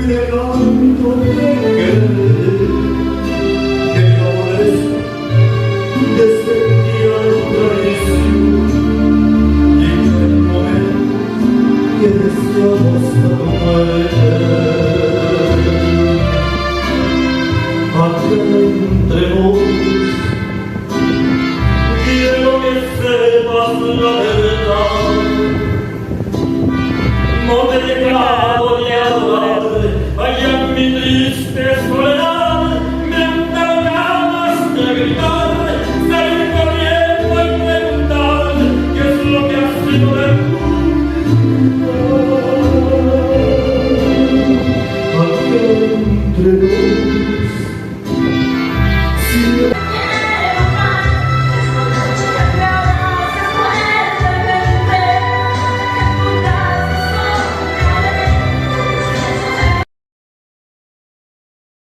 le canto de querer, que me aborrezco desde el día de traición, y en el momento que deseamos la muerte. Acá entre vos, quiero que sepas la verdad. No te he dejado de adorar allá en mi triste soledad.